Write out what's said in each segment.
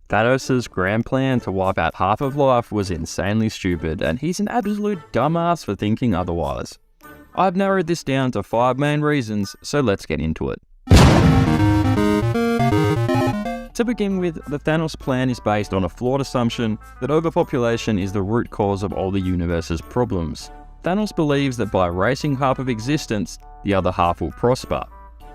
Thanos' grand plan to wipe out half of life was insanely stupid, and he's an absolute dumbass for thinking otherwise. I've narrowed this down to 5 main reasons, so let's get into it. To begin with, the Thanos plan is based on a flawed assumption that overpopulation is the root cause of all the universe's problems. Thanos believes that by erasing half of existence, the other half will prosper.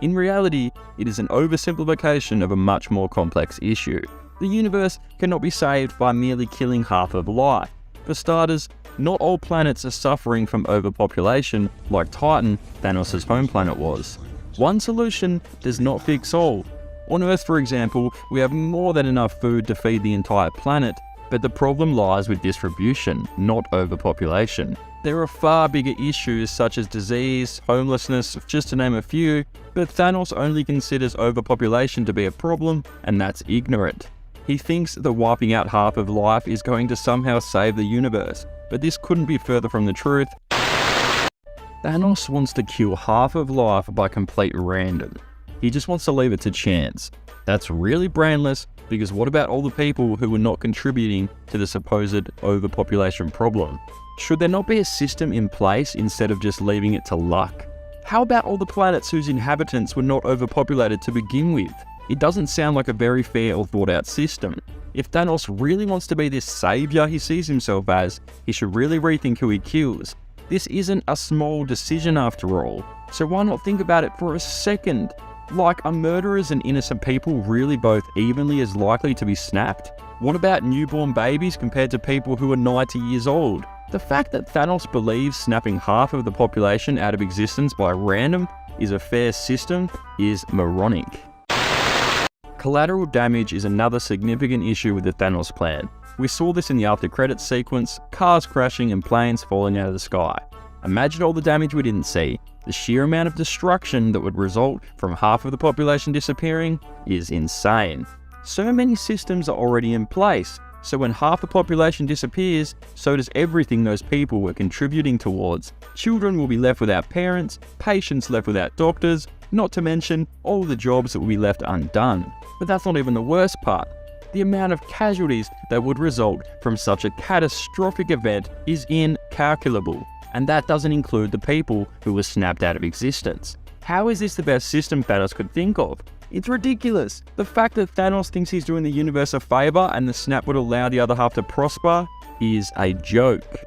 In reality, it is an oversimplification of a much more complex issue. The universe cannot be saved by merely killing half of life. For starters, not all planets are suffering from overpopulation like Titan, Thanos' home planet, was. One solution does not fix all. On Earth, for example, we have more than enough food to feed the entire planet, but the problem lies with distribution, not overpopulation. There are far bigger issues such as disease, homelessness, just to name a few, but Thanos only considers overpopulation to be a problem, and that's ignorant. He thinks that wiping out half of life is going to somehow save the universe, but this couldn't be further from the truth. Thanos wants to kill half of life by complete random. He just wants to leave it to chance. That's really brainless, because what about all the people who are not contributing to the supposed overpopulation problem? Should there not be a system in place instead of just leaving it to luck? How about all the planets whose inhabitants were not overpopulated to begin with? It doesn't sound like a very fair or thought out system. If Thanos really wants to be this savior he sees himself as, he should really rethink who he kills. This isn't a small decision after all, so why not think about it for a second? Like, are murderers and innocent people really both evenly as likely to be snapped? What about newborn babies compared to people who are 90 years old? The fact that Thanos believes snapping half of the population out of existence by random is a fair system is moronic. Collateral damage is another significant issue with the Thanos plan. We saw this in the after credits sequence, cars crashing and planes falling out of the sky. Imagine all the damage we didn't see. The sheer amount of destruction that would result from half of the population disappearing is insane. So many systems are already in place, so when half the population disappears, so does everything those people were contributing towards. Children will be left without parents, patients left without doctors, not to mention all the jobs that will be left undone. But that's not even the worst part. The amount of casualties that would result from such a catastrophic event is incalculable. And that doesn't include the people who were snapped out of existence. How is this the best system Thanos could think of? It's ridiculous. The fact that Thanos thinks he's doing the universe a favor and the snap would allow the other half to prosper is a joke.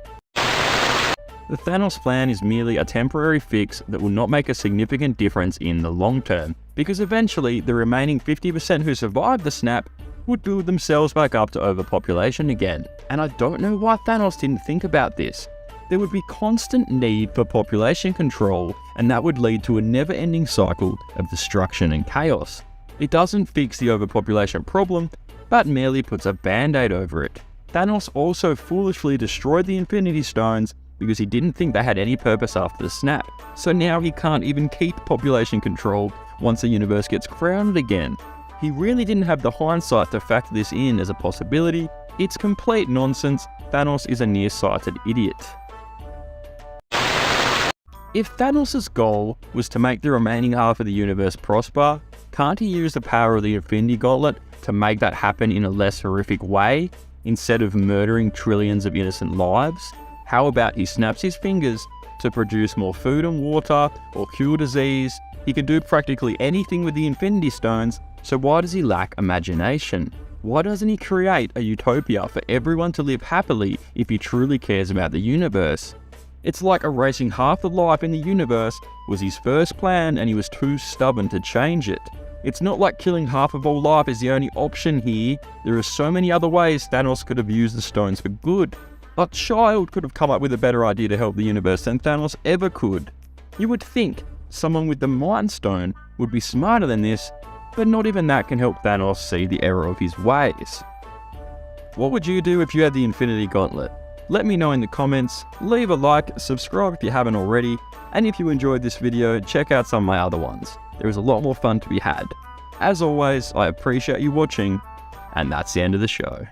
The Thanos plan is merely a temporary fix that will not make a significant difference in the long term, because eventually the remaining 50% who survived the snap would build themselves back up to overpopulation again. And I don't know why Thanos didn't think about this. There would be constant need for population control, and that would lead to a never-ending cycle of destruction and chaos. It doesn't fix the overpopulation problem, but merely puts a band-aid over it. Thanos also foolishly destroyed the Infinity Stones because he didn't think they had any purpose after the snap. So now he can't even keep population control once the universe gets crowded again. He really didn't have the hindsight to factor this in as a possibility. It's complete nonsense. Thanos is a nearsighted idiot. If Thanos' goal was to make the remaining half of the universe prosper, can't he use the power of the Infinity Gauntlet to make that happen in a less horrific way, instead of murdering trillions of innocent lives? How about he snaps his fingers to produce more food and water, or cure disease? He can do practically anything with the Infinity Stones, so why does he lack imagination? Why doesn't he create a utopia for everyone to live happily if he truly cares about the universe? It's like erasing half the life in the universe was his first plan and he was too stubborn to change it. It's not like killing half of all life is the only option here. There are so many other ways Thanos could have used the stones for good. A child could have come up with a better idea to help the universe than Thanos ever could. You would think someone with the Mind Stone would be smarter than this, but not even that can help Thanos see the error of his ways. What would you do if you had the Infinity Gauntlet? Let me know in the comments, leave a like, subscribe if you haven't already, and if you enjoyed this video, check out some of my other ones. There is a lot more fun to be had. As always, I appreciate you watching, and that's the end of the show.